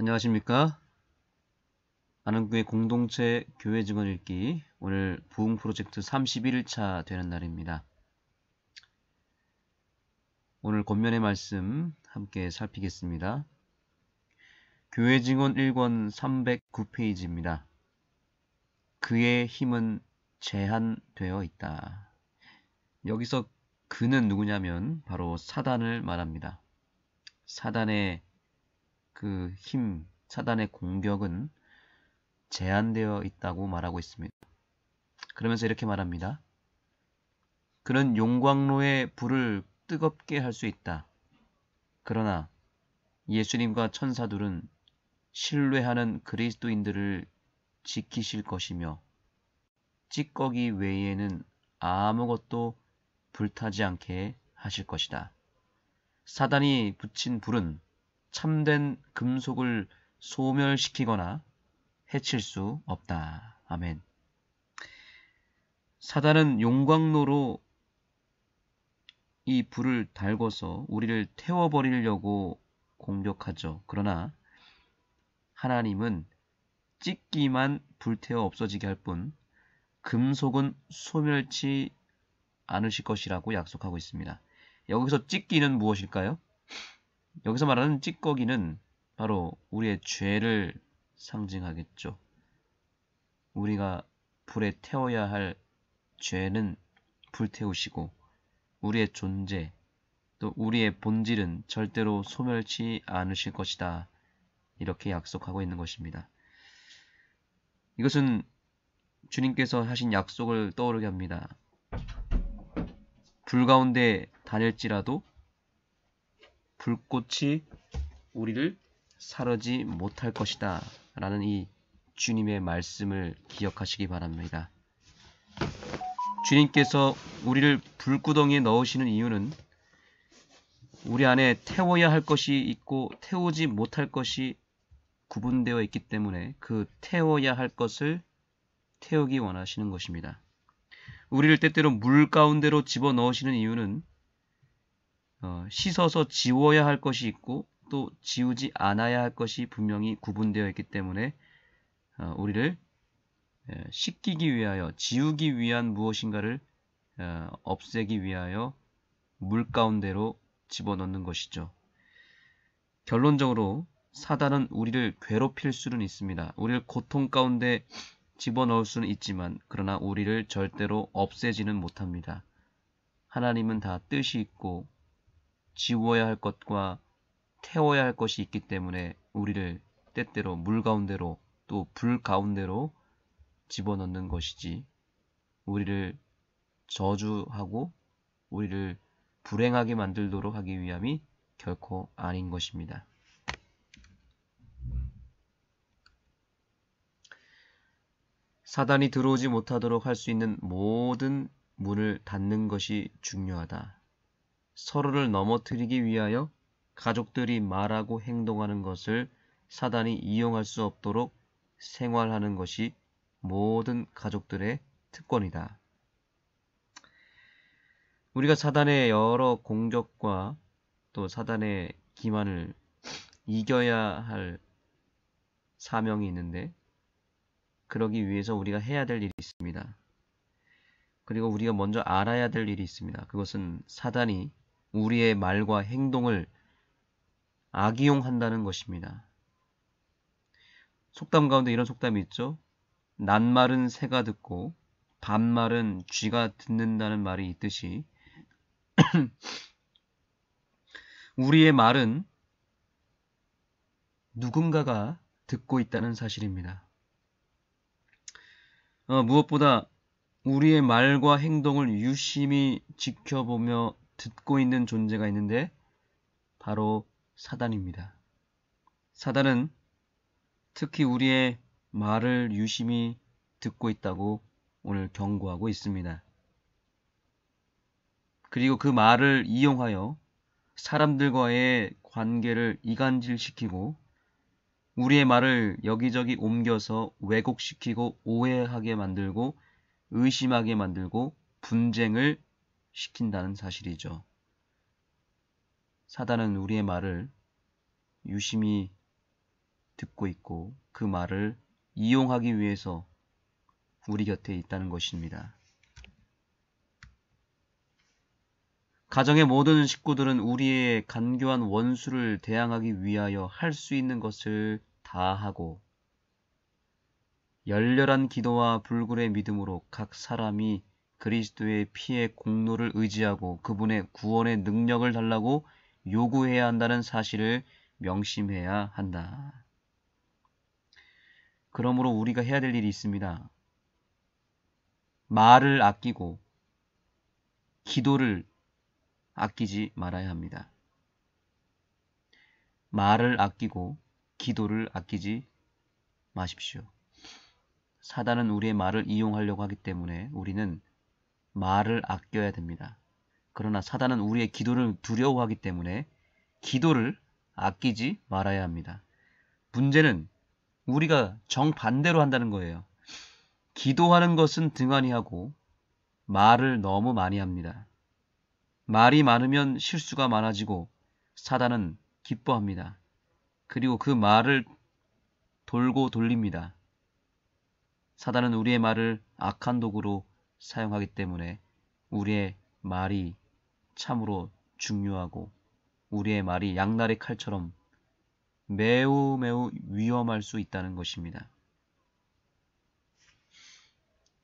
안녕하십니까? 아는교회 공동체 교회 증언 읽기, 오늘 부흥 프로젝트 31일차 되는 날입니다. 오늘 권면의 말씀 함께 살피겠습니다. 교회 증언 1권 309페이지입니다. 그의 힘은 제한되어 있다. 여기서 그는 누구냐면 바로 사단을 말합니다. 사단의 그 힘, 사단의 공격은 제한되어 있다고 말하고 있습니다. 그러면서 이렇게 말합니다. 그는 용광로의 불을 뜨겁게 할 수 있다. 그러나 예수님과 천사들은 신뢰하는 그리스도인들을 지키실 것이며 찌꺼기 외에는 아무것도 불타지 않게 하실 것이다. 사단이 붙인 불은 참된 금속을 소멸시키거나 해칠 수 없다. 아멘. 사단은 용광로로 이 불을 달궈서 우리를 태워버리려고 공격하죠. 그러나 하나님은 찢기만 불태워 없어지게 할 뿐 금속은 소멸치 않으실 것이라고 약속하고 있습니다. 여기서 찢기는 무엇일까요? 여기서 말하는 찌꺼기는 바로 우리의 죄를 상징하겠죠. 우리가 불에 태워야 할 죄는 불태우시고 우리의 존재, 또 우리의 본질은 절대로 소멸치 않으실 것이다. 이렇게 약속하고 있는 것입니다. 이것은 주님께서 하신 약속을 떠오르게 합니다. 불 가운데 다닐지라도 불꽃이 우리를 사르지 못할 것이다. 라는 이 주님의 말씀을 기억하시기 바랍니다. 주님께서 우리를 불구덩이에 넣으시는 이유는 우리 안에 태워야 할 것이 있고 태우지 못할 것이 구분되어 있기 때문에 그 태워야 할 것을 태우기 원하시는 것입니다. 우리를 때때로 물 가운데로 집어넣으시는 이유는 씻어서 지워야 할 것이 있고 또 지우지 않아야 할 것이 분명히 구분되어 있기 때문에 우리를 씻기기 위하여 지우기 위한 무엇인가를 없애기 위하여 물 가운데로 집어넣는 것이죠. 결론적으로 사단은 우리를 괴롭힐 수는 있습니다. 우리를 고통 가운데 집어넣을 수는 있지만 그러나 우리를 절대로 없애지는 못합니다. 하나님은 다 뜻이 있고 지워야 할 것과 태워야 할 것이 있기 때문에 우리를 때때로 물 가운데로 또 불 가운데로 집어넣는 것이지 우리를 저주하고 우리를 불행하게 만들도록 하기 위함이 결코 아닌 것입니다. 사단이 들어오지 못하도록 할 수 있는 모든 문을 닫는 것이 중요하다. 서로를 넘어뜨리기 위하여 가족들이 말하고 행동하는 것을 사단이 이용할 수 없도록 생활하는 것이 모든 가족들의 특권이다. 우리가 사단의 여러 공격과 또 사단의 기만을 이겨야 할 사명이 있는데 그러기 위해서 우리가 해야 될 일이 있습니다. 그리고 우리가 먼저 알아야 될 일이 있습니다. 그것은 사단이 우리의 말과 행동을 악이용한다는 것입니다. 속담 가운데 이런 속담이 있죠. 낱말은 새가 듣고 반말은 쥐가 듣는다는 말이 있듯이 우리의 말은 누군가가 듣고 있다는 사실입니다. 무엇보다 우리의 말과 행동을 유심히 지켜보며 듣고 있는 존재가 있는데 바로 사단입니다. 사단은 특히 우리의 말을 유심히 듣고 있다고 오늘 경고하고 있습니다. 그리고 그 말을 이용하여 사람들과의 관계를 이간질시키고 우리의 말을 여기저기 옮겨서 왜곡시키고 오해하게 만들고 의심하게 만들고 분쟁을 시킨다는 사실이죠. 사단은 우리의 말을 유심히 듣고 있고 그 말을 이용하기 위해서 우리 곁에 있다는 것입니다. 가정의 모든 식구들은 우리의 간교한 원수를 대항하기 위하여 할 수 있는 것을 다 하고 열렬한 기도와 불굴의 믿음으로 각 사람이 그리스도의 피의 공로를 의지하고 그분의 구원의 능력을 달라고 요구해야 한다는 사실을 명심해야 한다. 그러므로 우리가 해야 될 일이 있습니다. 말을 아끼고 기도를 아끼지 말아야 합니다. 말을 아끼고 기도를 아끼지 마십시오. 사단은 우리의 말을 이용하려고 하기 때문에 우리는 말을 아껴야 됩니다. 그러나 사단은 우리의 기도를 두려워하기 때문에 기도를 아끼지 말아야 합니다. 문제는 우리가 정반대로 한다는 거예요. 기도하는 것은 등한히 하고 말을 너무 많이 합니다. 말이 많으면 실수가 많아지고 사단은 기뻐합니다. 그리고 그 말을 돌고 돌립니다. 사단은 우리의 말을 악한 도구로 사용하기 때문에 우리의 말이 참으로 중요하고 우리의 말이 양날의 칼처럼 매우 위험할 수 있다는 것입니다.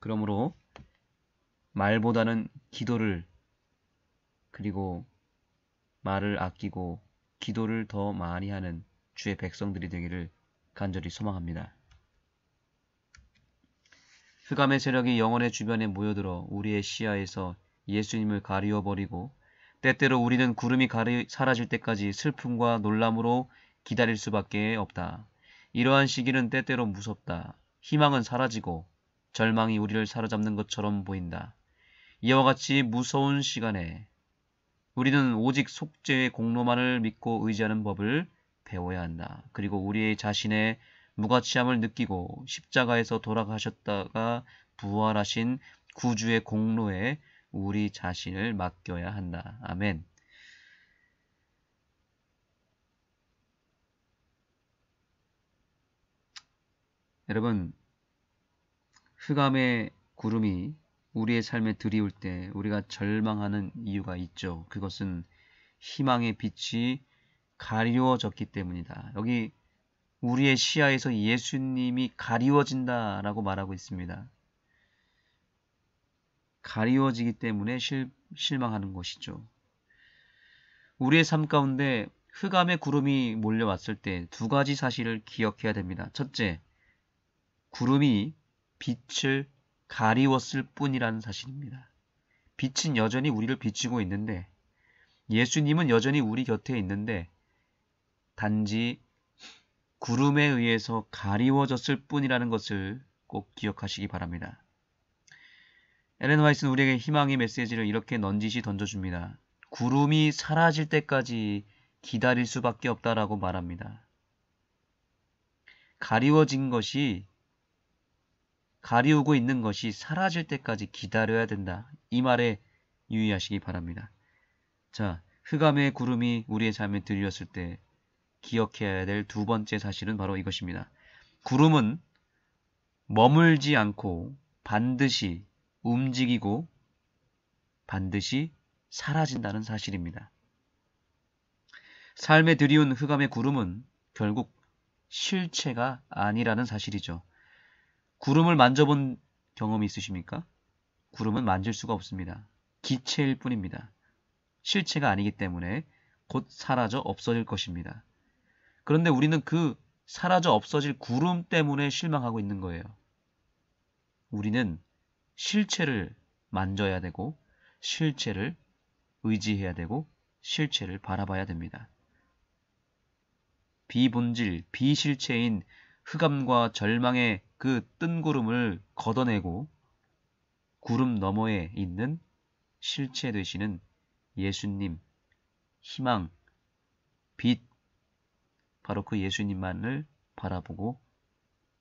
그러므로 말보다는 기도를 그리고 말을 아끼고 기도를 더 많이 하는 주의 백성들이 되기를 간절히 소망합니다. 흑암의 세력이 영혼의 주변에 모여들어 우리의 시야에서 예수님을 가리워 버리고 때때로 우리는 구름이 사라질 때까지 슬픔과 놀람으로 기다릴 수밖에 없다. 이러한 시기는 때때로 무섭다. 희망은 사라지고 절망이 우리를 사로잡는 것처럼 보인다. 이와 같이 무서운 시간에 우리는 오직 속죄의 공로만을 믿고 의지하는 법을 배워야 한다. 그리고 우리의 자신의 무가치함을 느끼고 십자가에서 돌아가셨다가 부활하신 구주의 공로에 우리 자신을 맡겨야 한다. 아멘. 여러분, 흑암의 구름이 우리의 삶에 들이올 때 우리가 절망하는 이유가 있죠. 그것은 희망의 빛이 가리워졌기 때문이다. 여기 우리의 시야에서 예수님이 가리워진다라고 말하고 있습니다. 가리워지기 때문에 실망하는 것이죠. 우리의 삶 가운데 흑암의 구름이 몰려왔을 때 두 가지 사실을 기억해야 됩니다. 첫째, 구름이 빛을 가리웠을 뿐이라는 사실입니다. 빛은 여전히 우리를 비추고 있는데 예수님은 여전히 우리 곁에 있는데 단지 구름에 의해서 가리워졌을 뿐이라는 것을 꼭 기억하시기 바랍니다. 엘렌 화이트는 우리에게 희망의 메시지를 이렇게 넌지시 던져줍니다. 구름이 사라질 때까지 기다릴 수밖에 없다라고 말합니다. 가리우고 있는 것이 사라질 때까지 기다려야 된다. 이 말에 유의하시기 바랍니다. 자, 흑암의 구름이 우리의 삶에 들렸을 때 기억해야 될 두 번째 사실은 바로 이것입니다. 구름은 머물지 않고 반드시 움직이고 반드시 사라진다는 사실입니다. 삶에 들이운 흑암의 구름은 결국 실체가 아니라는 사실이죠. 구름을 만져본 경험이 있으십니까? 구름은 만질 수가 없습니다. 기체일 뿐입니다. 실체가 아니기 때문에 곧 사라져 없어질 것입니다. 그런데 우리는 그 사라져 없어질 구름 때문에 실망하고 있는 거예요. 우리는 실체를 만져야 되고 실체를 의지해야 되고 실체를 바라봐야 됩니다. 비본질, 비실체인 흑암과 절망의 그 뜬구름을 걷어내고 구름 너머에 있는 실체 되시는 예수님, 희망, 빛, 바로 그 예수님만을 바라보고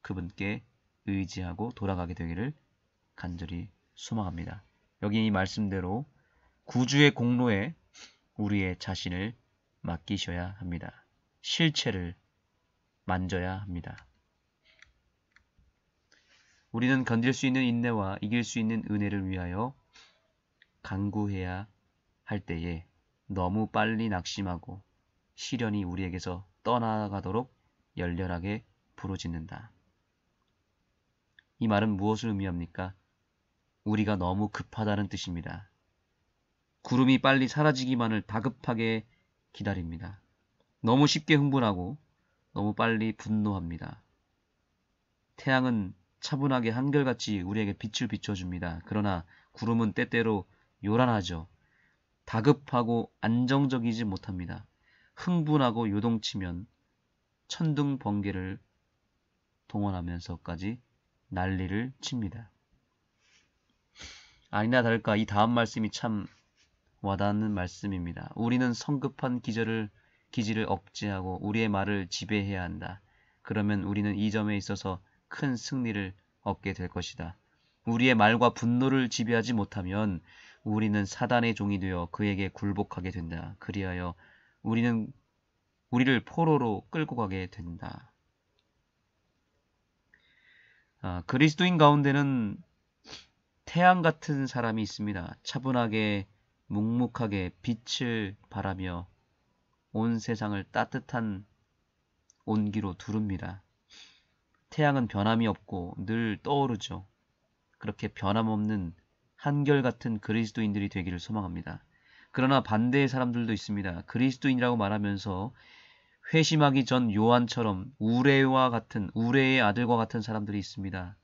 그분께 의지하고 돌아가게 되기를 간절히 소망합니다. 여기 이 말씀대로 구주의 공로에 우리의 자신을 맡기셔야 합니다. 실체를 만져야 합니다. 우리는 견딜 수 있는 인내와 이길 수 있는 은혜를 위하여 간구해야 할 때에 너무 빨리 낙심하고 시련이 우리에게서 떠나가도록 열렬하게 부르짖는다. 이 말은 무엇을 의미합니까? 우리가 너무 급하다는 뜻입니다. 구름이 빨리 사라지기만을 다급하게 기다립니다. 너무 쉽게 흥분하고 너무 빨리 분노합니다. 태양은 차분하게 한결같이 우리에게 빛을 비춰줍니다. 그러나 구름은 때때로 요란하죠. 다급하고 안정적이지 못합니다. 흥분하고 요동치면 천둥 번개를 동원하면서까지 난리를 칩니다. 아니나 다를까 이 다음 말씀이 참 와닿는 말씀입니다. 우리는 성급한 기질을 억제하고 우리의 말을 지배해야 한다. 그러면 우리는 이 점에 있어서 큰 승리를 얻게 될 것이다. 우리의 말과 분노를 지배하지 못하면 우리는 사단의 종이 되어 그에게 굴복하게 된다. 그리하여 우리를 포로로 끌고 가게 된다. 그리스도인 가운데는 태양 같은 사람이 있습니다. 차분하게 묵묵하게 빛을 발하며 온 세상을 따뜻한 온기로 두릅니다. 태양은 변함이 없고 늘 떠오르죠. 그렇게 변함없는 한결같은 그리스도인들이 되기를 소망합니다. 그러나 반대의 사람들도 있습니다. 그리스도인이라고 말하면서 회심하기 전 요한처럼 우레의 아들과 같은 사람들이 있습니다.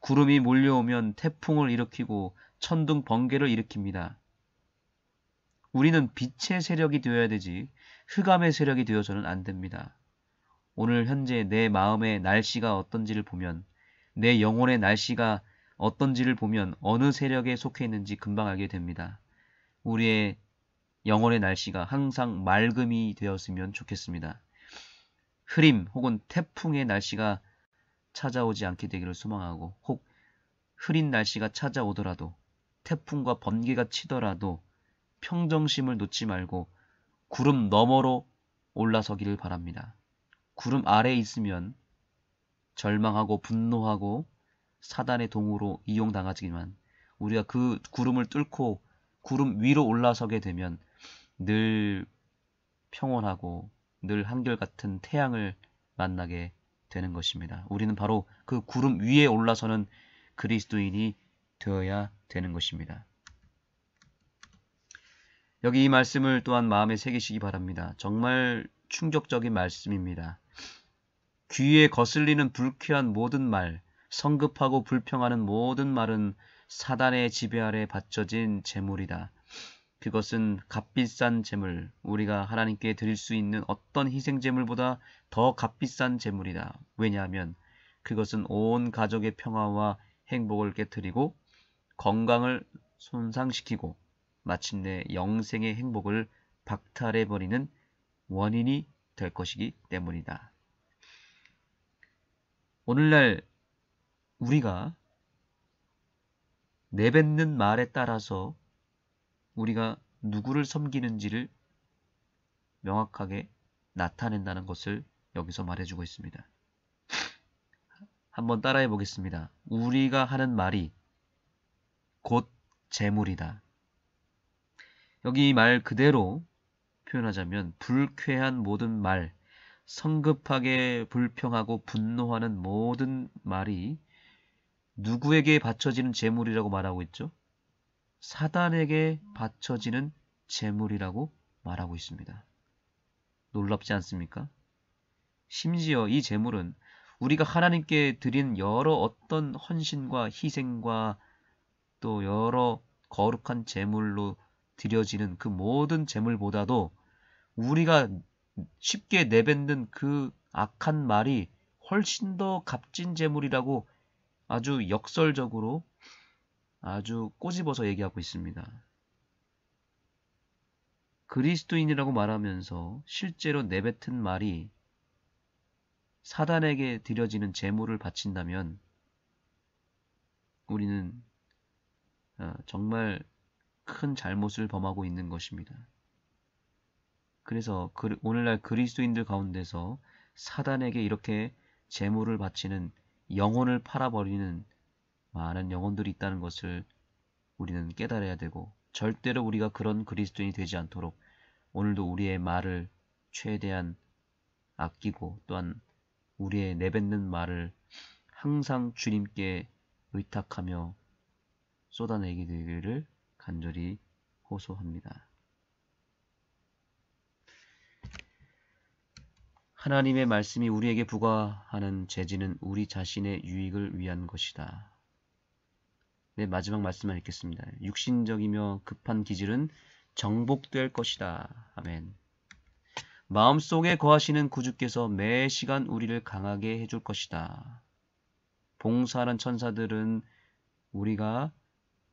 구름이 몰려오면 태풍을 일으키고 천둥 번개를 일으킵니다. 우리는 빛의 세력이 되어야 되지 흑암의 세력이 되어서는 안 됩니다. 오늘 현재 내 마음의 날씨가 어떤지를 보면 내 영혼의 날씨가 어떤지를 보면 어느 세력에 속해 있는지 금방 알게 됩니다. 우리의 영혼의 날씨가 항상 맑음이 되었으면 좋겠습니다. 흐림 혹은 태풍의 날씨가 찾아오지 않게 되기를 소망하고 혹 흐린 날씨가 찾아오더라도 태풍과 번개가 치더라도 평정심을 놓지 말고 구름 너머로 올라서기를 바랍니다. 구름 아래에 있으면 절망하고 분노하고 사단의 동으로 이용당하지만 우리가 그 구름을 뚫고 구름 위로 올라서게 되면 늘 평온하고 늘 한결같은 태양을 만나게 되는 것입니다. 우리는 바로 그 구름 위에 올라서는 그리스도인이 되어야 되는 것입니다. 여기 이 말씀을 또한 마음에 새기시기 바랍니다. 정말 충격적인 말씀입니다. 귀에 거슬리는 불쾌한 모든 말, 성급하고 불평하는 모든 말은 사단의 지배 아래 바쳐진 재물이다. 그것은 값비싼 재물, 우리가 하나님께 드릴 수 있는 어떤 희생재물보다 더 값비싼 재물이다. 왜냐하면 그것은 온 가족의 평화와 행복을 깨뜨리고 건강을 손상시키고 마침내 영생의 행복을 박탈해버리는 원인이 될 것이기 때문이다. 오늘날 우리가 내뱉는 말에 따라서 우리가 누구를 섬기는지를 명확하게 나타낸다는 것을 여기서 말해주고 있습니다. 한번 따라해 보겠습니다. 우리가 하는 말이 곧 재물이다. 여기 말 그대로 표현하자면 불쾌한 모든 말, 성급하게 불평하고 분노하는 모든 말이 누구에게 바쳐지는 재물이라고 말하고 있죠? 사단에게 바쳐지는 재물이라고 말하고 있습니다. 놀랍지 않습니까? 심지어 이 재물은 우리가 하나님께 드린 여러 어떤 헌신과 희생과 또 여러 거룩한 재물로 드려지는 그 모든 재물보다도 우리가 쉽게 내뱉는 그 악한 말이 훨씬 더 값진 재물이라고 아주 역설적으로 아주 꼬집어서 얘기하고 있습니다. 그리스도인이라고 말하면서 실제로 내뱉은 말이 사단에게 드려지는 재물을 바친다면 우리는 정말 큰 잘못을 범하고 있는 것입니다. 그래서 오늘날 그리스도인들 가운데서 사단에게 이렇게 재물을 바치는, 영혼을 팔아버리는 많은 영혼들이 있다는 것을 우리는 깨달아야 되고, 절대로 우리가 그런 그리스도인이 되지 않도록 오늘도 우리의 말을 최대한 아끼고, 또한 우리의 내뱉는 말을 항상 주님께 의탁하며 쏟아내게 되기를 간절히 호소합니다. 하나님의 말씀이 우리에게 부과하는 제지는 우리 자신의 유익을 위한 것이다. 네, 마지막 말씀만 읽겠습니다. 육신적이며 급한 기질은 정복될 것이다. 아멘. 마음속에 거하시는 구주께서 매 시간 우리를 강하게 해줄 것이다. 봉사하는 천사들은 우리가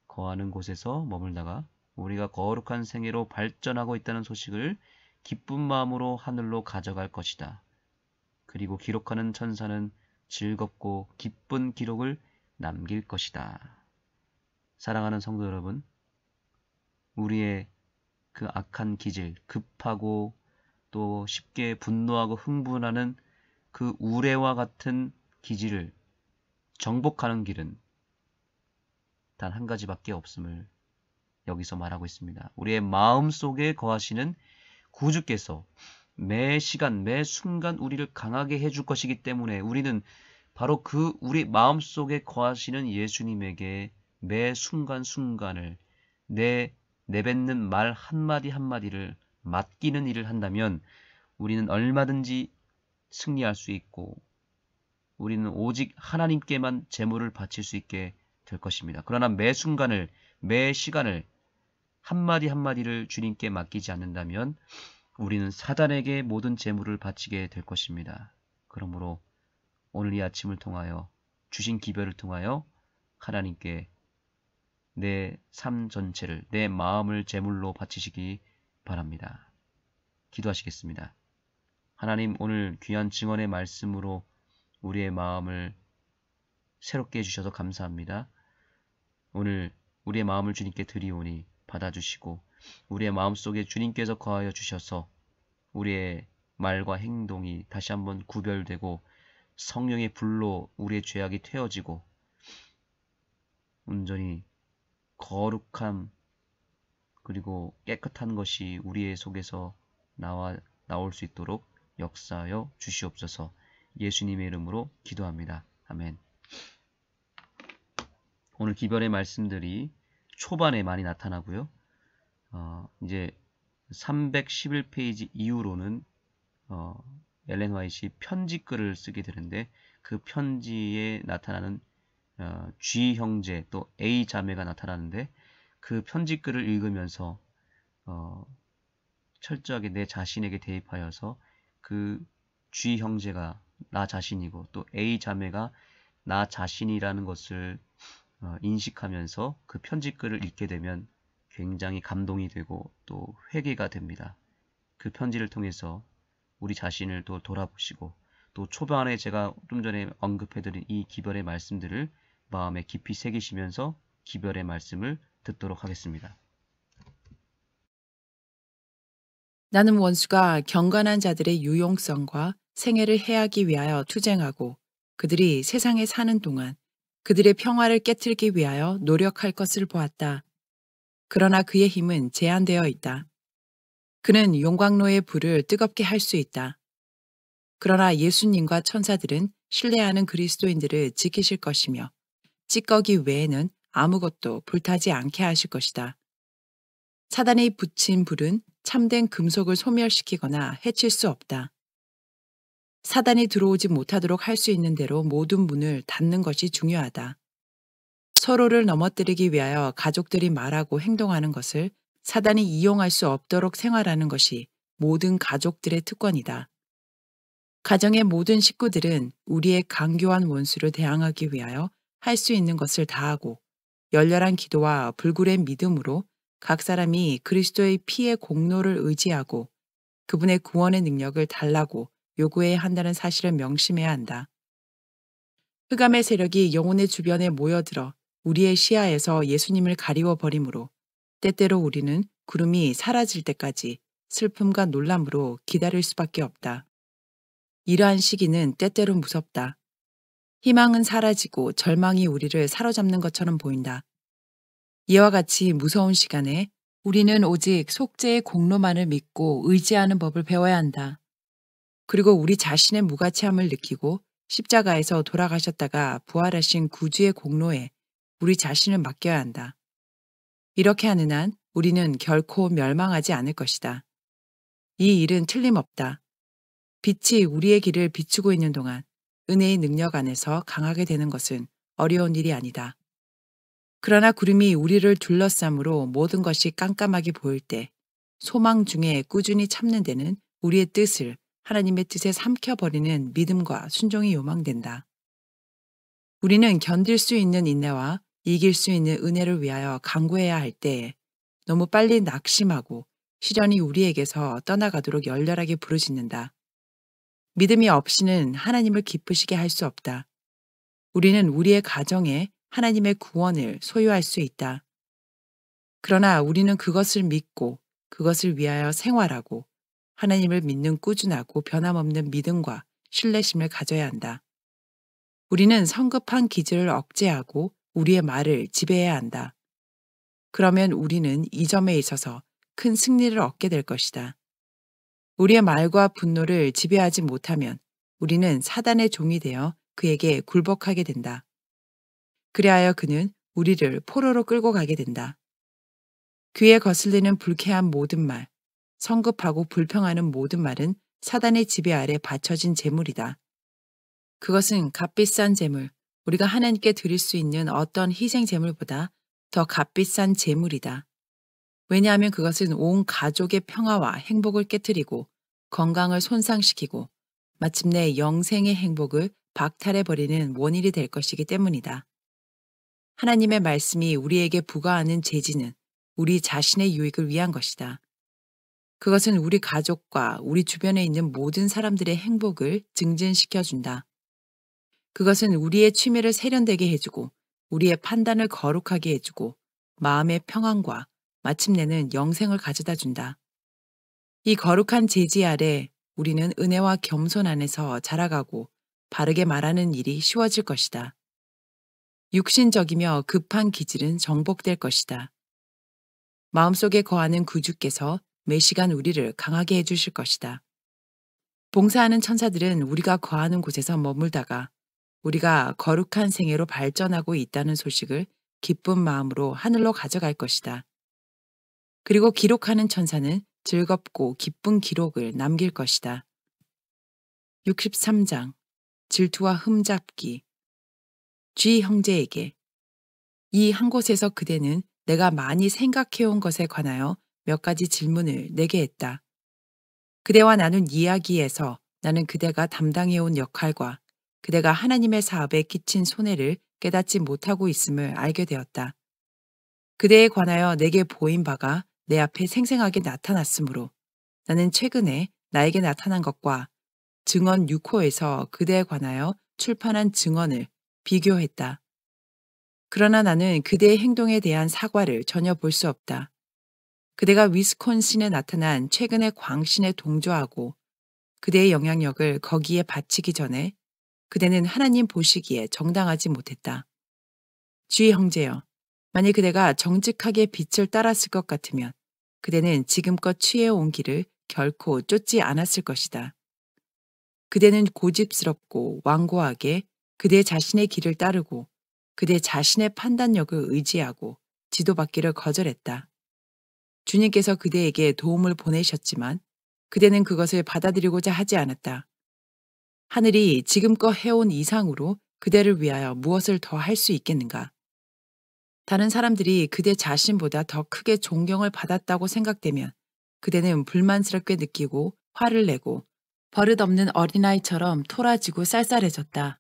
거하는 곳에서 머물다가 우리가 거룩한 생애로 발전하고 있다는 소식을 기쁜 마음으로 하늘로 가져갈 것이다. 그리고 기록하는 천사는 즐겁고 기쁜 기록을 남길 것이다. 사랑하는 성도 여러분, 우리의 그 악한 기질, 급하고 또 쉽게 분노하고 흥분하는 그 우레와 같은 기질을 정복하는 길은 단 한 가지밖에 없음을 여기서 말하고 있습니다. 우리의 마음 속에 거하시는 구주께서 매 시간, 매 순간 우리를 강하게 해줄 것이기 때문에 우리는 바로 그 우리 마음 속에 거하시는 예수님에게 매 순간순간을 내뱉는 말 한마디 한마디를 맡기는 일을 한다면 우리는 얼마든지 승리할 수 있고 우리는 오직 하나님께만 재물을 바칠 수 있게 될 것입니다. 그러나 매 순간을, 매 시간을 한마디 한마디를 주님께 맡기지 않는다면 우리는 사단에게 모든 재물을 바치게 될 것입니다. 그러므로 오늘 이 아침을 통하여 주신 기별을 통하여 하나님께 내 삶 전체를, 내 마음을 제물로 바치시기 바랍니다. 기도하시겠습니다. 하나님, 오늘 귀한 증언의 말씀으로 우리의 마음을 새롭게 해주셔서 감사합니다. 오늘 우리의 마음을 주님께 드리오니 받아주시고 우리의 마음속에 주님께서 거하여 주셔서 우리의 말과 행동이 다시 한번 구별되고 성령의 불로 우리의 죄악이 퇴어지고 온전히 거룩함 그리고 깨끗한 것이 우리의 속에서 나올 수 있도록 역사하여 주시옵소서. 예수님의 이름으로 기도합니다. 아멘. 오늘 기별의 말씀들이 초반에 많이 나타나고요. 이제 311페이지 이후로는 엘렌 화이트이 편지글을 쓰게 되는데 그 편지에 나타나는 G 형제 또 A 자매가 나타나는데 그 편지글을 읽으면서 철저하게 내 자신에게 대입하여서 그 G 형제가 나 자신이고 또 A 자매가 나 자신이라는 것을 인식하면서 그 편지글을 읽게 되면 굉장히 감동이 되고 또 회개가 됩니다. 그 편지를 통해서 우리 자신을 또 돌아보시고 또 초반에 제가 좀 전에 언급해드린 이 기별의 말씀들을 마음에 깊이 새기시면서 기별의 말씀을 듣도록 하겠습니다. 나는 원수가 경건한 자들의 유용성과 생애를 해하기 위하여 투쟁하고 그들이 세상에 사는 동안 그들의 평화를 깨트리기 위하여 노력할 것을 보았다. 그러나 그의 힘은 제한되어 있다. 그는 용광로의 불을 뜨겁게 할 수 있다. 그러나 예수님과 천사들은 신뢰하는 그리스도인들을 지키실 것이며 찌꺼기 외에는 아무것도 불타지 않게 하실 것이다. 사단이 붙인 불은 참된 금속을 소멸시키거나 해칠 수 없다. 사단이 들어오지 못하도록 할 수 있는 대로 모든 문을 닫는 것이 중요하다. 서로를 넘어뜨리기 위하여 가족들이 말하고 행동하는 것을 사단이 이용할 수 없도록 생활하는 것이 모든 가족들의 특권이다. 가정의 모든 식구들은 우리의 강교한 원수를 대항하기 위하여 할 수 있는 것을 다하고 열렬한 기도와 불굴의 믿음으로 각 사람이 그리스도의 피의 공로를 의지하고 그분의 구원의 능력을 달라고 요구해야 한다는 사실을 명심해야 한다. 흑암의 세력이 영혼의 주변에 모여들어 우리의 시야에서 예수님을 가리워 버리므로 때때로 우리는 구름이 사라질 때까지 슬픔과 놀람으로 기다릴 수밖에 없다. 이러한 시기는 때때로 무섭다. 희망은 사라지고 절망이 우리를 사로잡는 것처럼 보인다. 이와 같이 무서운 시간에 우리는 오직 속죄의 공로만을 믿고 의지하는 법을 배워야 한다. 그리고 우리 자신의 무가치함을 느끼고 십자가에서 돌아가셨다가 부활하신 구주의 공로에 우리 자신을 맡겨야 한다. 이렇게 하는 한 우리는 결코 멸망하지 않을 것이다. 이 일은 틀림없다. 빛이 우리의 길을 비추고 있는 동안 은혜의 능력 안에서 강하게 되는 것은 어려운 일이 아니다. 그러나 구름이 우리를 둘러싸므로 모든 것이 깜깜하게 보일 때 소망 중에 꾸준히 참는 데는 우리의 뜻을 하나님의 뜻에 삼켜버리는 믿음과 순종이 요망된다. 우리는 견딜 수 있는 인내와 이길 수 있는 은혜를 위하여 간구해야 할 때에 너무 빨리 낙심하고 시련이 우리에게서 떠나가도록 열렬하게 부르짖는다. 믿음이 없이는 하나님을 기쁘시게 할 수 없다. 우리는 우리의 가정에 하나님의 구원을 소유할 수 있다. 그러나 우리는 그것을 믿고 그것을 위하여 생활하고 하나님을 믿는 꾸준하고 변함없는 믿음과 신뢰심을 가져야 한다. 우리는 성급한 기질을 억제하고 우리의 말을 지배해야 한다. 그러면 우리는 이 점에 있어서 큰 승리를 얻게 될 것이다. 우리의 말과 분노를 지배하지 못하면 우리는 사단의 종이 되어 그에게 굴복하게 된다. 그리하여 그는 우리를 포로로 끌고 가게 된다. 귀에 거슬리는 불쾌한 모든 말, 성급하고 불평하는 모든 말은 사단의 지배 아래 받쳐진 재물이다. 그것은 값비싼 재물, 우리가 하나님께 드릴 수 있는 어떤 희생 재물보다 더 값비싼 재물이다. 왜냐하면 그것은 온 가족의 평화와 행복을 깨뜨리고 건강을 손상시키고 마침내 영생의 행복을 박탈해버리는 원인이 될 것이기 때문이다. 하나님의 말씀이 우리에게 부과하는 제지는 우리 자신의 유익을 위한 것이다. 그것은 우리 가족과 우리 주변에 있는 모든 사람들의 행복을 증진시켜준다. 그것은 우리의 취미를 세련되게 해주고 우리의 판단을 거룩하게 해주고 마음의 평안과 마침내는 영생을 가져다 준다. 이 거룩한 제지 아래 우리는 은혜와 겸손 안에서 자라가고 바르게 말하는 일이 쉬워질 것이다. 육신적이며 급한 기질은 정복될 것이다. 마음속에 거하는 구주께서 매시간 우리를 강하게 해주실 것이다. 봉사하는 천사들은 우리가 거하는 곳에서 머물다가 우리가 거룩한 생애로 발전하고 있다는 소식을 기쁜 마음으로 하늘로 가져갈 것이다. 그리고 기록하는 천사는 즐겁고 기쁜 기록을 남길 것이다. 63장 질투와 흠잡기. 쥐 형제에게 이 한 곳에서 그대는 내가 많이 생각해온 것에 관하여 몇 가지 질문을 내게 했다. 그대와 나눈 이야기에서 나는 그대가 담당해온 역할과 그대가 하나님의 사업에 끼친 손해를 깨닫지 못하고 있음을 알게 되었다. 그대에 관하여 내게 보인 바가 내 앞에 생생하게 나타났으므로 나는 최근에 나에게 나타난 것과 증언 6호에서 그대에 관하여 출판한 증언을 비교했다. 그러나 나는 그대의 행동에 대한 사과를 전혀 볼 수 없다. 그대가 위스콘신에 나타난 최근의 광신에 동조하고 그대의 영향력을 거기에 바치기 전에 그대는 하나님 보시기에 정당하지 못했다. 쥐 형제여, 만일 그대가 정직하게 빛을 따랐을 것 같으면 그대는 지금껏 취해온 길을 결코 쫓지 않았을 것이다. 그대는 고집스럽고 완고하게 그대 자신의 길을 따르고 그대 자신의 판단력을 의지하고 지도받기를 거절했다. 주님께서 그대에게 도움을 보내셨지만 그대는 그것을 받아들이고자 하지 않았다. 하늘이 지금껏 해온 이상으로 그대를 위하여 무엇을 더 할 수 있겠는가? 다른 사람들이 그대 자신보다 더 크게 존경을 받았다고 생각되면 그대는 불만스럽게 느끼고 화를 내고 버릇없는 어린아이처럼 토라지고 쌀쌀해졌다.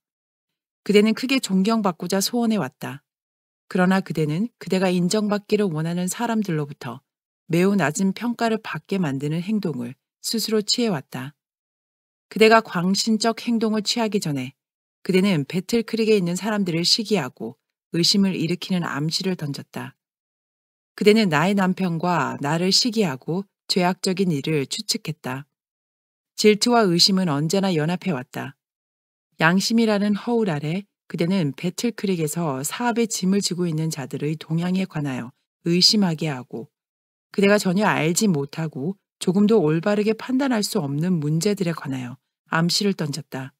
그대는 크게 존경받고자 소원해왔다. 그러나 그대는 그대가 인정받기를 원하는 사람들로부터 매우 낮은 평가를 받게 만드는 행동을 스스로 취해왔다. 그대가 광신적 행동을 취하기 전에 그대는 배틀크릭에 있는 사람들을 시기하고 의심을 일으키는 암시를 던졌다. 그대는 나의 남편과 나를 시기하고 죄악적인 일을 추측했다. 질투와 의심은 언제나 연합해왔다. 양심이라는 허울 아래 그대는 배틀크릭에서 사업의 짐을 지고 있는 자들의 동향에 관하여 의심하게 하고 그대가 전혀 알지 못하고 조금도 올바르게 판단할 수 없는 문제들에 관하여 암시를 던졌다.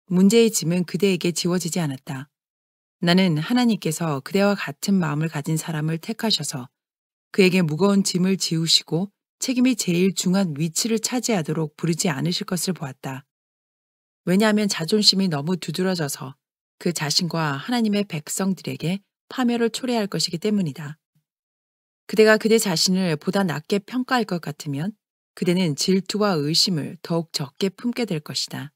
문제의 짐은 그대에게 지워지지 않았다. 나는 하나님께서 그대와 같은 마음을 가진 사람을 택하셔서 그에게 무거운 짐을 지우시고 책임이 제일 중한 위치를 차지하도록 부르지 않으실 것을 보았다. 왜냐하면 자존심이 너무 두드러져서 그 자신과 하나님의 백성들에게 파멸을 초래할 것이기 때문이다. 그대가 그대 자신을 보다 낮게 평가할 것 같으면 그대는 질투와 의심을 더욱 적게 품게 될 것이다.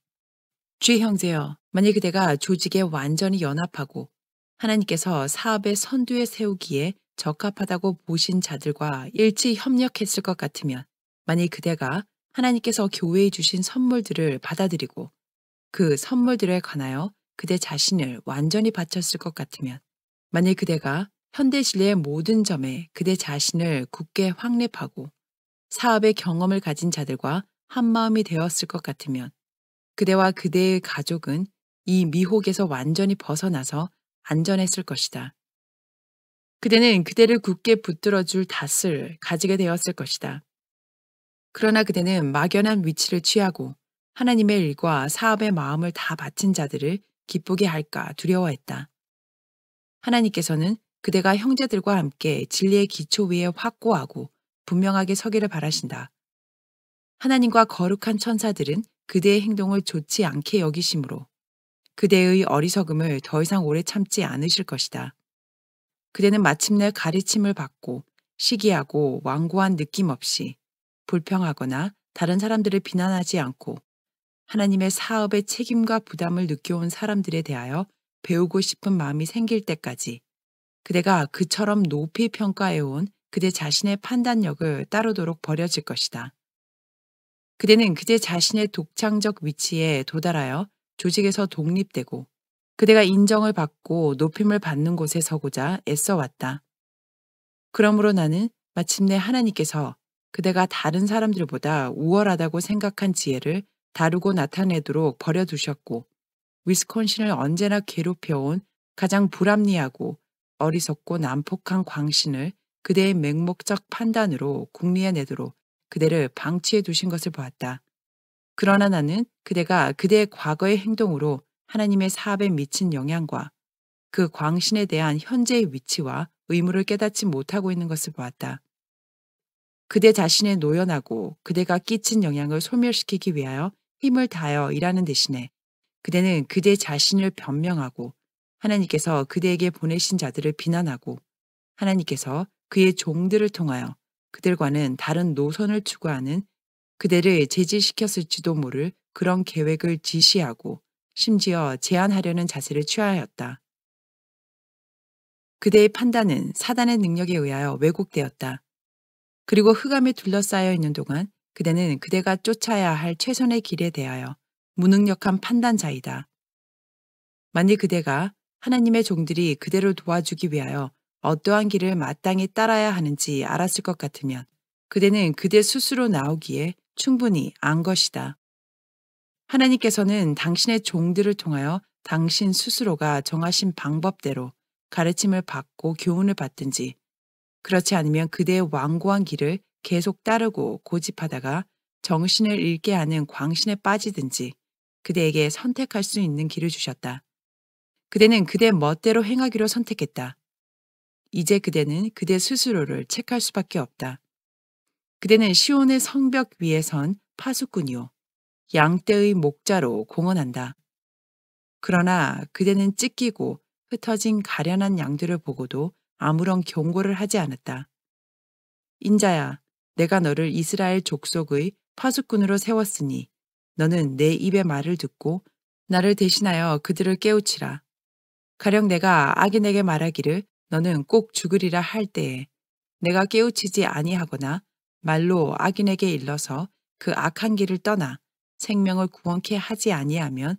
주의 형제여, 만일 그대가 조직에 완전히 연합하고 하나님께서 사업의 선두에 세우기에 적합하다고 보신 자들과 일치 협력했을 것 같으면 만일 그대가 하나님께서 교회에 주신 선물들을 받아들이고 그 선물들에 관하여 그대 자신을 완전히 바쳤을 것 같으면 만일 그대가 현대신뢰의 모든 점에 그대 자신을 굳게 확립하고 사업의 경험을 가진 자들과 한마음이 되었을 것 같으면 그대와 그대의 가족은 이 미혹에서 완전히 벗어나서 안전했을 것이다. 그대는 그대를 굳게 붙들어줄 닷을 가지게 되었을 것이다. 그러나 그대는 막연한 위치를 취하고 하나님의 일과 사업의 마음을 다 바친 자들을 기쁘게 할까 두려워했다. 하나님께서는 그대가 형제들과 함께 진리의 기초 위에 확고하고 분명하게 서기를 바라신다. 하나님과 거룩한 천사들은 그대의 행동을 좋지 않게 여기심으로 그대의 어리석음을 더 이상 오래 참지 않으실 것이다. 그대는 마침내 가르침을 받고 시기하고 완고한 느낌 없이 불평하거나 다른 사람들을 비난하지 않고 하나님의 사업의 책임과 부담을 느껴온 사람들에 대하여 배우고 싶은 마음이 생길 때까지 그대가 그처럼 높이 평가해온 그대 자신의 판단력을 따르도록 버려질 것이다. 그대는 그대 자신의 독창적 위치에 도달하여 조직에서 독립되고 그대가 인정을 받고 높임을 받는 곳에 서고자 애써왔다. 그러므로 나는 마침내 하나님께서 그대가 다른 사람들보다 우월하다고 생각한 지혜를 다루고 나타내도록 버려두셨고 위스콘신을 언제나 괴롭혀온 가장 불합리하고 어리석고 난폭한 광신을 그대의 맹목적 판단으로 궁리해내도록 그대를 방치해 두신 것을 보았다. 그러나 나는 그대가 그대의 과거의 행동으로 하나님의 사업에 미친 영향과 그 광신에 대한 현재의 위치와 의무를 깨닫지 못하고 있는 것을 보았다. 그대 자신의 노연하고 그대가 끼친 영향을 소멸시키기 위하여 힘을 다하여 일하는 대신에 그대는 그대 자신을 변명하고 하나님께서 그대에게 보내신 자들을 비난하고 하나님께서 그의 종들을 통하여 그들과는 다른 노선을 추구하는 그대를 제지시켰을지도 모를 그런 계획을 지시하고 심지어 제안하려는 자세를 취하였다. 그대의 판단은 사단의 능력에 의하여 왜곡되었다. 그리고 흑암에 둘러싸여 있는 동안 그대는 그대가 쫓아야 할 최선의 길에 대하여 무능력한 판단자이다. 만일 그대가 하나님의 종들이 그대를 도와주기 위하여 어떠한 길을 마땅히 따라야 하는지 알았을 것 같으면 그대는 그대 스스로 나오기에 충분히 안 것이다. 하나님께서는 당신의 종들을 통하여 당신 스스로가 정하신 방법대로 가르침을 받고 교훈을 받든지 그렇지 않으면 그대의 완고한 길을 계속 따르고 고집하다가 정신을 잃게 하는 광신에 빠지든지 그대에게 선택할 수 있는 길을 주셨다. 그대는 그대 멋대로 행하기로 선택했다. 이제 그대는 그대 스스로를 책할 수밖에 없다. 그대는 시온의 성벽 위에 선 파수꾼이요 양떼의 목자로 공언한다. 그러나 그대는 찢기고 흩어진 가련한 양들을 보고도 아무런 경고를 하지 않았다. 인자야, 내가 너를 이스라엘 족속의 파수꾼으로 세웠으니 너는 내 입의 말을 듣고 나를 대신하여 그들을 깨우치라. 가령 내가 악인에게 말하기를 너는 꼭 죽으리라 할 때에 내가 깨우치지 아니하거나 말로 악인에게 일러서 그 악한 길을 떠나 생명을 구원케 하지 아니하면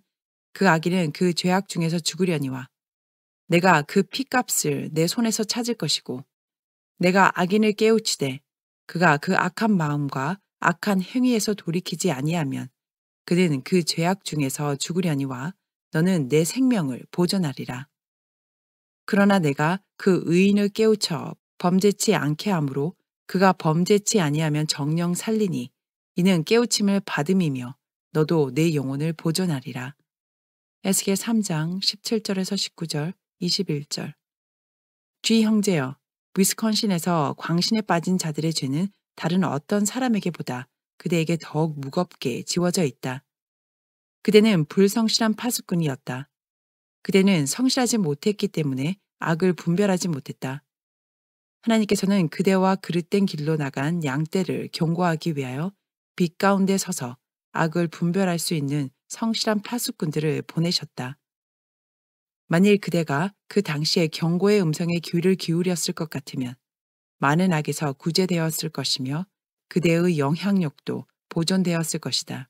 그 악인은 그 죄악 중에서 죽으려니와 내가 그 피값을 내 손에서 찾을 것이고 내가 악인을 깨우치되 그가 그 악한 마음과 악한 행위에서 돌이키지 아니하면 그는 그 죄악 중에서 죽으려니와 너는 내 생명을 보존하리라. 그러나 내가 그 의인을 깨우쳐 범죄치 않게 하므로 그가 범죄치 아니하면 정령 살리니 이는 깨우침을 받음이며 너도 내 영혼을 보존하리라. 에스겔 3장 17절에서 19절, 21절. G 형제여, 위스콘신에서 광신에 빠진 자들의 죄는 다른 어떤 사람에게보다 그대에게 더욱 무겁게 지워져 있다. 그대는 불성실한 파수꾼이었다. 그대는 성실하지 못했기 때문에 악을 분별하지 못했다. 하나님께서는 그대와 그릇된 길로 나간 양떼를 경고하기 위하여 빛 가운데 서서 악을 분별할 수 있는 성실한 파수꾼들을 보내셨다. 만일 그대가 그 당시에 경고의 음성에 귀를 기울였을 것 같으면 많은 악에서 구제되었을 것이며 그대의 영향력도 보존되었을 것이다.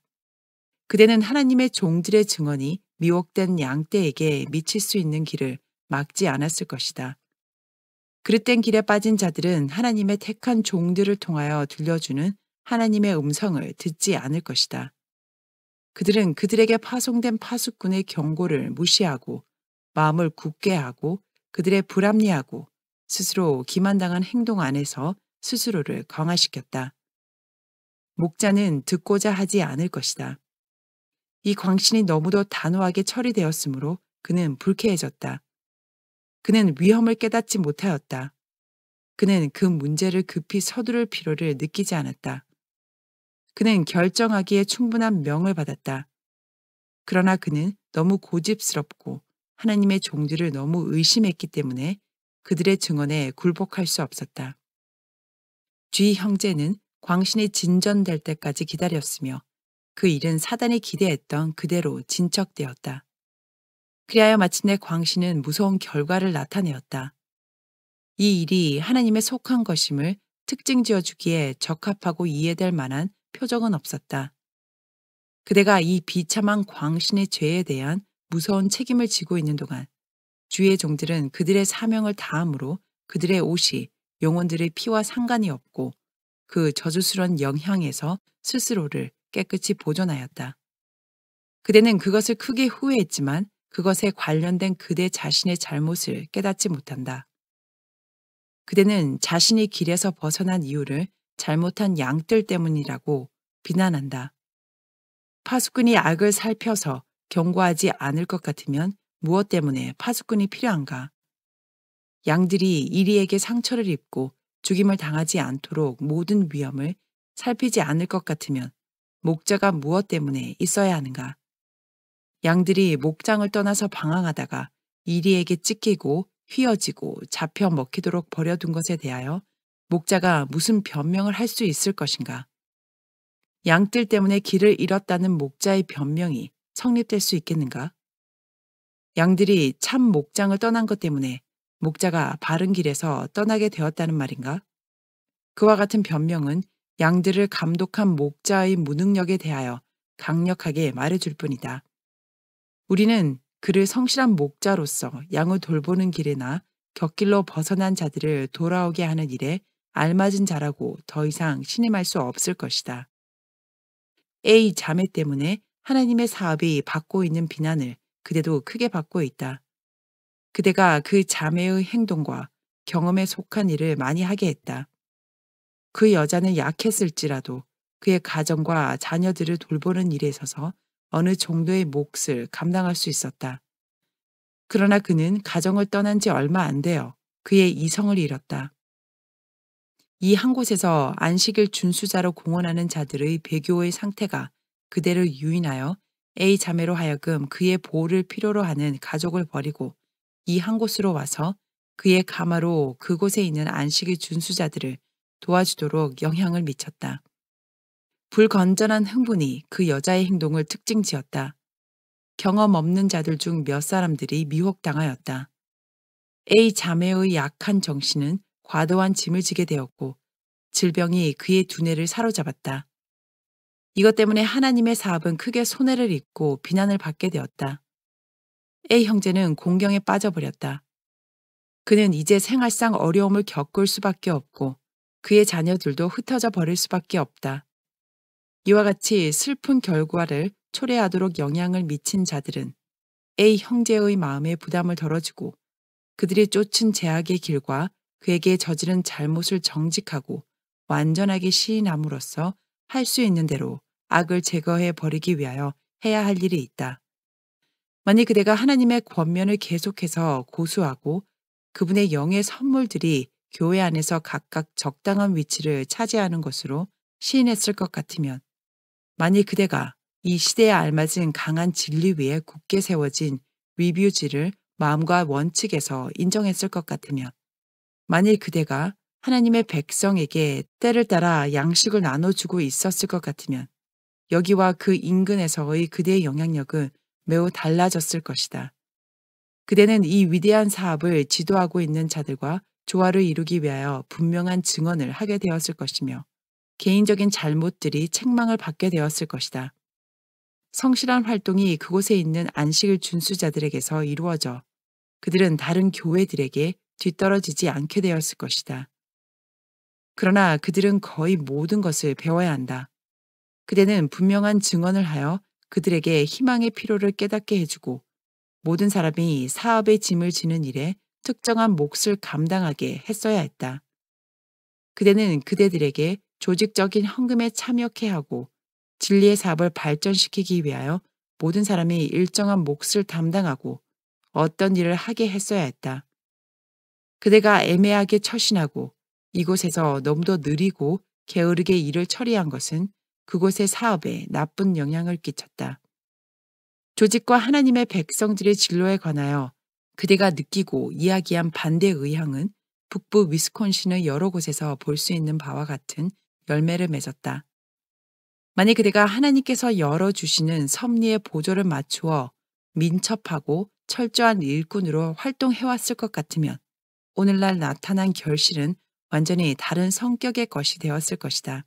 그대는 하나님의 종들의 증언이 미혹된 양떼에게 미칠 수 있는 길을 막지 않았을 것이다. 그릇된 길에 빠진 자들은 하나님의 택한 종들을 통하여 들려주는 하나님의 음성을 듣지 않을 것이다. 그들은 그들에게 파송된 파수꾼의 경고를 무시하고 마음을 굳게 하고 그들의 불합리하고 스스로 기만당한 행동 안에서 스스로를 강화시켰다. 목자는 듣고자 하지 않을 것이다. 이 광신이 너무도 단호하게 처리되었으므로 그는 불쾌해졌다. 그는 위험을 깨닫지 못하였다. 그는 그 문제를 급히 서두를 필요를 느끼지 않았다. 그는 결정하기에 충분한 명을 받았다. 그러나 그는 너무 고집스럽고 하나님의 종들을 너무 의심했기 때문에 그들의 증언에 굴복할 수 없었다. G 형제는 광신이 진전될 때까지 기다렸으며 그 일은 사단이 기대했던 그대로 진척되었다. 그리하여 마침내 광신은 무서운 결과를 나타내었다. 이 일이 하나님의 속한 것임을 특징지어 주기에 적합하고 이해될 만한 표적은 없었다. 그대가 이 비참한 광신의 죄에 대한 무서운 책임을 지고 있는 동안 주의 종들은 그들의 사명을 다함으로 그들의 옷이 영혼들의 피와 상관이 없고 그 저주스러운 영향에서 스스로를 깨끗이 보존하였다. 그대는 그것을 크게 후회했지만 그것에 관련된 그대 자신의 잘못을 깨닫지 못한다. 그대는 자신이 길에서 벗어난 이유를 잘못한 양들 때문이라고 비난한다. 파수꾼이 악을 살펴서 경고하지 않을 것 같으면 무엇 때문에 파수꾼이 필요한가? 양들이 이리에게 상처를 입고 죽임을 당하지 않도록 모든 위험을 살피지 않을 것 같으면 목자가 무엇 때문에 있어야 하는가? 양들이 목장을 떠나서 방황하다가 이리에게 찢기고 휘어지고 잡혀 먹히도록 버려둔 것에 대하여 목자가 무슨 변명을 할 수 있을 것인가? 양들 때문에 길을 잃었다는 목자의 변명이 성립될 수 있겠는가? 양들이 참 목장을 떠난 것 때문에 목자가 바른 길에서 떠나게 되었다는 말인가? 그와 같은 변명은 양들을 감독한 목자의 무능력에 대하여 강력하게 말해줄 뿐이다. 우리는 그를 성실한 목자로서 양을 돌보는 길이나 곁길로 벗어난 자들을 돌아오게 하는 일에 알맞은 자라고 더 이상 신임할 수 없을 것이다. A 자매 때문에 하나님의 사업이 받고 있는 비난을 그대도 크게 받고 있다. 그대가 그 자매의 행동과 경험에 속한 일을 많이 하게 했다. 그 여자는 약했을지라도 그의 가정과 자녀들을 돌보는 일에 있어서 어느 정도의 몫을 감당할 수 있었다. 그러나 그는 가정을 떠난 지 얼마 안 되어 그의 이성을 잃었다. 이 한 곳에서 안식일 준수자로 공언하는 자들의 배교의 상태가 그대를 유인하여 A 자매로 하여금 그의 보호를 필요로 하는 가족을 버리고 이 한 곳으로 와서 그의 가마로 그곳에 있는 안식일 준수자들을 도와주도록 영향을 미쳤다. 불건전한 흥분이 그 여자의 행동을 특징지었다. 경험 없는 자들 중 몇 사람들이 미혹당하였다. A 자매의 약한 정신은 과도한 짐을 지게 되었고 질병이 그의 두뇌를 사로잡았다. 이것 때문에 하나님의 사업은 크게 손해를 입고 비난을 받게 되었다. A 형제는 공경에 빠져버렸다. 그는 이제 생활상 어려움을 겪을 수밖에 없고 그의 자녀들도 흩어져 버릴 수밖에 없다. 이와 같이 슬픈 결과를 초래하도록 영향을 미친 자들은 A 형제의 마음에 부담을 덜어주고 그들이 쫓은 죄악의 길과 그에게 저지른 잘못을 정직하고 완전하게 시인함으로써 할 수 있는 대로 악을 제거해 버리기 위하여 해야 할 일이 있다. 만일 그대가 하나님의 권면을 계속해서 고수하고 그분의 영의 선물들이 교회 안에서 각각 적당한 위치를 차지하는 것으로 시인했을 것 같으면, 만일 그대가 이 시대에 알맞은 강한 진리 위에 굳게 세워진 리뷰지를 마음과 원칙에서 인정했을 것 같으면, 만일 그대가 하나님의 백성에게 때를 따라 양식을 나눠주고 있었을 것 같으면 여기와 그 인근에서의 그대의 영향력은 매우 달라졌을 것이다. 그대는 이 위대한 사업을 지도하고 있는 자들과 조화를 이루기 위하여 분명한 증언을 하게 되었을 것이며 개인적인 잘못들이 책망을 받게 되었을 것이다. 성실한 활동이 그곳에 있는 안식일 준수자들에게서 이루어져 그들은 다른 교회들에게 뒤떨어지지 않게 되었을 것이다. 그러나 그들은 거의 모든 것을 배워야 한다. 그대는 분명한 증언을 하여 그들에게 희망의 필요를 깨닫게 해주고 모든 사람이 사업의 짐을 지는 일에 특정한 몫을 감당하게 했어야 했다. 그대는 그대들에게 조직적인 헌금에 참여케 하고 진리의 사업을 발전시키기 위하여 모든 사람이 일정한 몫을 담당하고 어떤 일을 하게 했어야 했다. 그대가 애매하게 처신하고 이곳에서 너무도 느리고 게으르게 일을 처리한 것은 그곳의 사업에 나쁜 영향을 끼쳤다. 조직과 하나님의 백성들의 진로에 관하여 그대가 느끼고 이야기한 반대 의향은 북부 위스콘신의 여러 곳에서 볼 수 있는 바와 같은 열매를 맺었다. 만일 그대가 하나님께서 열어주시는 섭리의 보조를 맞추어 민첩하고 철저한 일꾼으로 활동해왔을 것 같으면 오늘날 나타난 결실은 완전히 다른 성격의 것이 되었을 것이다.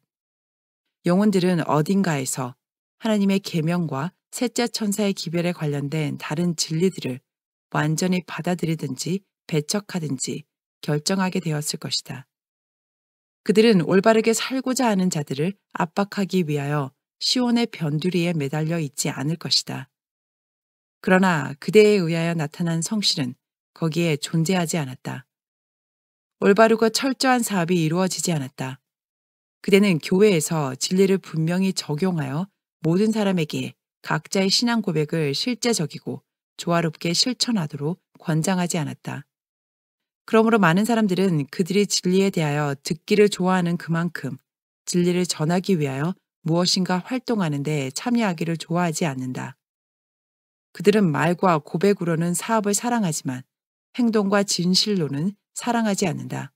영혼들은 어딘가에서 하나님의 계명과 셋째 천사의 기별에 관련된 다른 진리들을 완전히 받아들이든지 배척하든지 결정하게 되었을 것이다. 그들은 올바르게 살고자 하는 자들을 압박하기 위하여 시온의 변두리에 매달려 있지 않을 것이다. 그러나 그대에 의하여 나타난 성실은 거기에 존재하지 않았다. 올바르고 철저한 사업이 이루어지지 않았다. 그대는 교회에서 진리를 분명히 적용하여 모든 사람에게 각자의 신앙 고백을 실제적이고 조화롭게 실천하도록 권장하지 않았다. 그러므로 많은 사람들은 그들이 진리에 대하여 듣기를 좋아하는 그만큼 진리를 전하기 위하여 무엇인가 활동하는 데 참여하기를 좋아하지 않는다. 그들은 말과 고백으로는 사업을 사랑하지만 행동과 진실로는 사랑하지 않는다.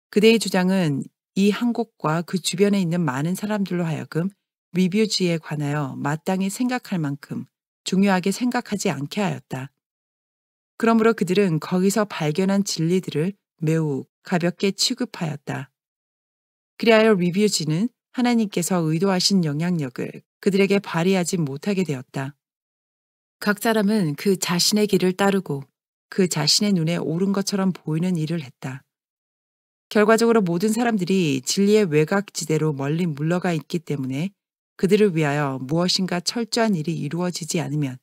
그대의 주장은 이 한 곳과 그 주변에 있는 많은 사람들로 하여금 리뷰지에 관하여 마땅히 생각할 만큼 중요하게 생각하지 않게 하였다. 그러므로 그들은 거기서 발견한 진리들을 매우 가볍게 취급하였다. 그리하여 리뷰지는 하나님께서 의도하신 영향력을 그들에게 발휘하지 못하게 되었다. 각 사람은 그 자신의 길을 따르고 그 자신의 눈에 옳은 것처럼 보이는 일을 했다. 결과적으로 모든 사람들이 진리의 외곽지대로 멀리 물러가 있기 때문에 그들을 위하여 무엇인가 철저한 일이 이루어지지 않으면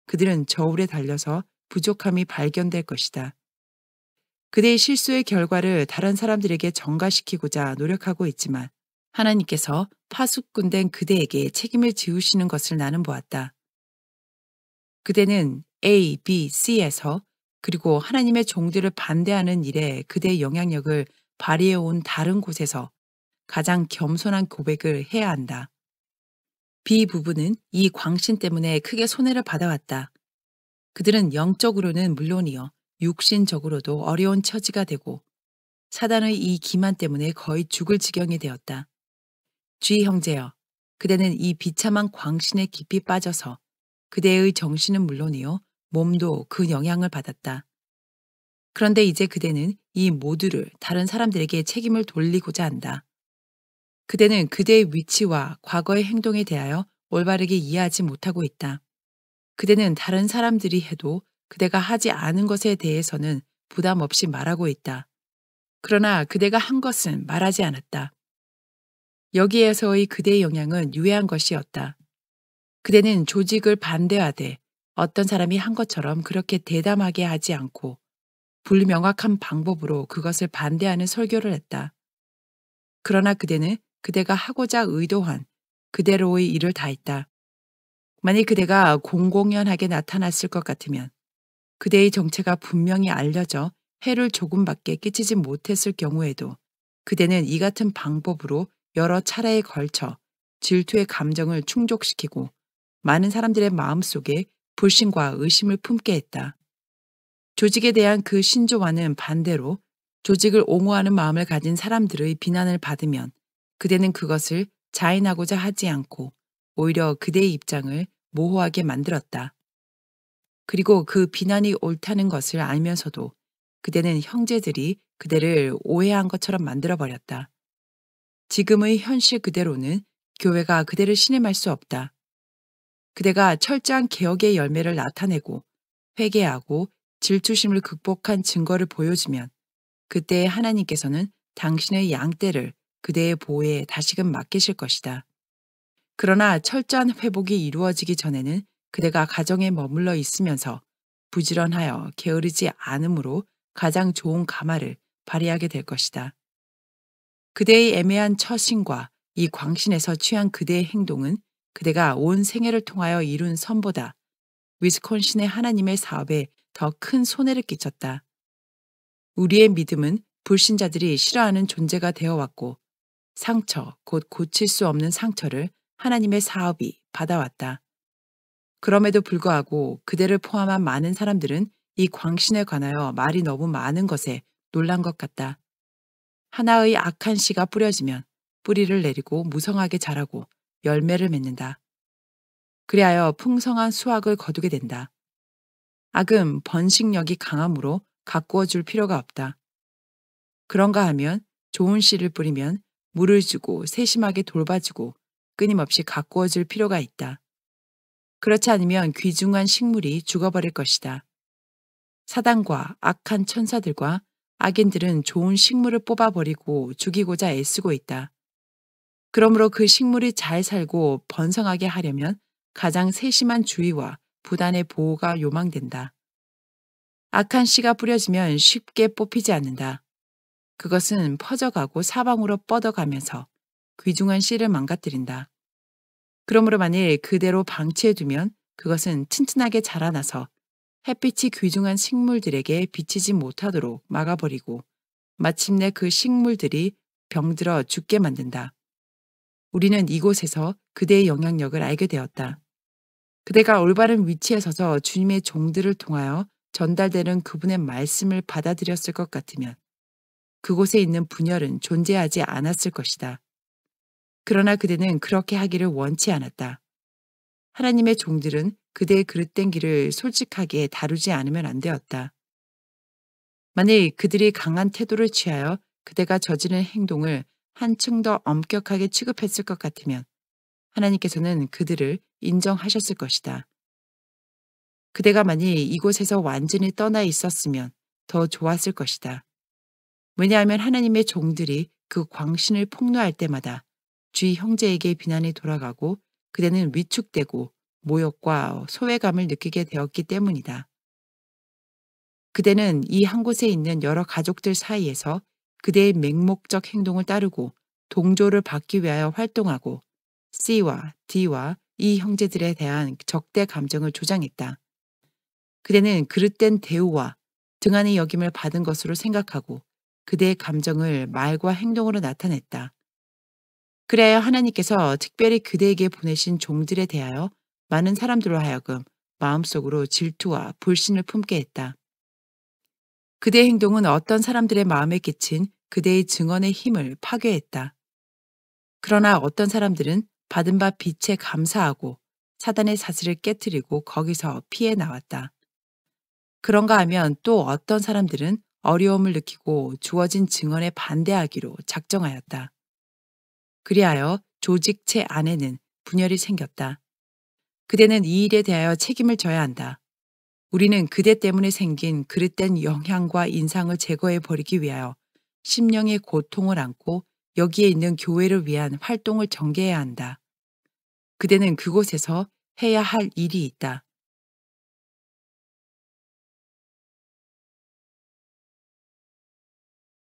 그들은 저울에 달려서 부족함이 발견될 것이다. 그대의 실수의 결과를 다른 사람들에게 전가시키고자 노력하고 있지만 하나님께서 파수꾼된 그대에게 책임을 지우시는 것을 나는 보았다. 그대는 A, B, C에서 그리고 하나님의 종들을 반대하는 일에 그대의 영향력을 발휘해온 다른 곳에서 가장 겸손한 고백을 해야 한다. B 부부는 이 광신 때문에 크게 손해를 받아왔다. 그들은 영적으로는 물론이요 육신적으로도 어려운 처지가 되고 사단의 이 기만 때문에 거의 죽을 지경이 되었다. G 형제여, 그대는 이 비참한 광신에 깊이 빠져서 그대의 정신은 물론이요 몸도 그 영향을 받았다. 그런데 이제 그대는 이 모두를 다른 사람들에게 책임을 돌리고자 한다. 그대는 그대의 위치와 과거의 행동에 대하여 올바르게 이해하지 못하고 있다. 그대는 다른 사람들이 해도 그대가 하지 않은 것에 대해서는 부담 없이 말하고 있다. 그러나 그대가 한 것은 말하지 않았다. 여기에서의 그대의 영향은 유해한 것이었다. 그대는 조직을 반대하되 어떤 사람이 한 것처럼 그렇게 대담하게 하지 않고 불명확한 방법으로 그것을 반대하는 설교를 했다. 그러나 그대는 그대가 하고자 의도한 그대로의 일을 다했다. 만일 그대가 공공연하게 나타났을 것 같으면 그대의 정체가 분명히 알려져 해를 조금밖에 끼치지 못했을 경우에도 그대는 이 같은 방법으로 여러 차례에 걸쳐 질투의 감정을 충족시키고 많은 사람들의 마음속에 불신과 의심을 품게 했다. 조직에 대한 그 신조와는 반대로 조직을 옹호하는 마음을 가진 사람들의 비난을 받으면 그대는 그것을 자인하고자 하지 않고 오히려 그대의 입장을 모호하게 만들었다. 그리고 그 비난이 옳다는 것을 알면서도 그대는 형제들이 그대를 오해한 것처럼 만들어버렸다. 지금의 현실 그대로는 교회가 그대를 신임할 수 없다. 그대가 철저한 개혁의 열매를 나타내고 회개하고 질투심을 극복한 증거를 보여주면 그때 하나님께서는 당신의 양떼를 그대의 보호에 다시금 맡기실 것이다. 그러나 철저한 회복이 이루어지기 전에는 그대가 가정에 머물러 있으면서 부지런하여 게으르지 않음으로 가장 좋은 가마를 발휘하게 될 것이다. 그대의 애매한 처신과 이 광신에서 취한 그대의 행동은 그대가 온 생애를 통하여 이룬 선보다 위스콘신의 하나님의 사업에 더 큰 손해를 끼쳤다. 우리의 믿음은 불신자들이 싫어하는 존재가 되어왔고 상처, 곧 고칠 수 없는 상처를 하나님의 사업이 받아왔다. 그럼에도 불구하고 그대를 포함한 많은 사람들은 이 광신에 관하여 말이 너무 많은 것에 놀란 것 같다. 하나의 악한 씨가 뿌려지면 뿌리를 내리고 무성하게 자라고 열매를 맺는다. 그리하여 풍성한 수확을 거두게 된다. 악은 번식력이 강하므로 가꾸어 줄 필요가 없다. 그런가 하면 좋은 씨를 뿌리면 물을 주고 세심하게 돌봐주고 끊임없이 가꾸어 줄 필요가 있다. 그렇지 않으면 귀중한 식물이 죽어버릴 것이다. 사단과 악한 천사들과 악인들은 좋은 식물을 뽑아버리고 죽이고자 애쓰고 있다. 그러므로 그 식물이 잘 살고 번성하게 하려면 가장 세심한 주의와 부단의 보호가 요망된다. 악한 씨가 뿌려지면 쉽게 뽑히지 않는다. 그것은 퍼져가고 사방으로 뻗어가면서 귀중한 씨를 망가뜨린다. 그러므로 만일 그대로 방치해두면 그것은 튼튼하게 자라나서 햇빛이 귀중한 식물들에게 비치지 못하도록 막아버리고 마침내 그 식물들이 병들어 죽게 만든다. 우리는 이곳에서 그대의 영향력을 알게 되었다. 그대가 올바른 위치에 서서 주님의 종들을 통하여 전달되는 그분의 말씀을 받아들였을 것 같으면 그곳에 있는 분열은 존재하지 않았을 것이다. 그러나 그대는 그렇게 하기를 원치 않았다. 하나님의 종들은 그대의 그릇된 길을 솔직하게 다루지 않으면 안 되었다. 만일 그들이 강한 태도를 취하여 그대가 저지른 행동을 한층 더 엄격하게 취급했을 것 같으면 하나님께서는 그들을 인정하셨을 것이다. 그대가 만일 이곳에서 완전히 떠나 있었으면 더 좋았을 것이다. 왜냐하면 하나님의 종들이 그 광신을 폭로할 때마다 주의 형제에게 비난이 돌아가고 그대는 위축되고 모욕과 소외감을 느끼게 되었기 때문이다. 그대는 이 한 곳에 있는 여러 가족들 사이에서 그대의 맹목적 행동을 따르고 동조를 받기 위하여 활동하고 C와 D와 E 형제들에 대한 적대 감정을 조장했다. 그대는 그릇된 대우와 등한히 여김을 받은 것으로 생각하고 그대의 감정을 말과 행동으로 나타냈다. 그래야 하나님께서 특별히 그대에게 보내신 종들에 대하여 많은 사람들로 하여금 마음속으로 질투와 불신을 품게 했다. 그대의 행동은 어떤 사람들의 마음에 끼친 그대의 증언의 힘을 파괴했다. 그러나 어떤 사람들은 받은 바 빛에 감사하고 사단의 사슬을 깨뜨리고 거기서 피해 나왔다. 그런가 하면 또 어떤 사람들은 어려움을 느끼고 주어진 증언에 반대하기로 작정하였다. 그리하여 조직체 안에는 분열이 생겼다. 그대는 이 일에 대하여 책임을 져야 한다. 우리는 그대 때문에 생긴 그릇된 영향과 인상을 제거해 버리기 위하여 심령의 고통을 안고 여기에 있는 교회를 위한 활동을 전개해야 한다. 그대는 그곳에서 해야 할 일이 있다.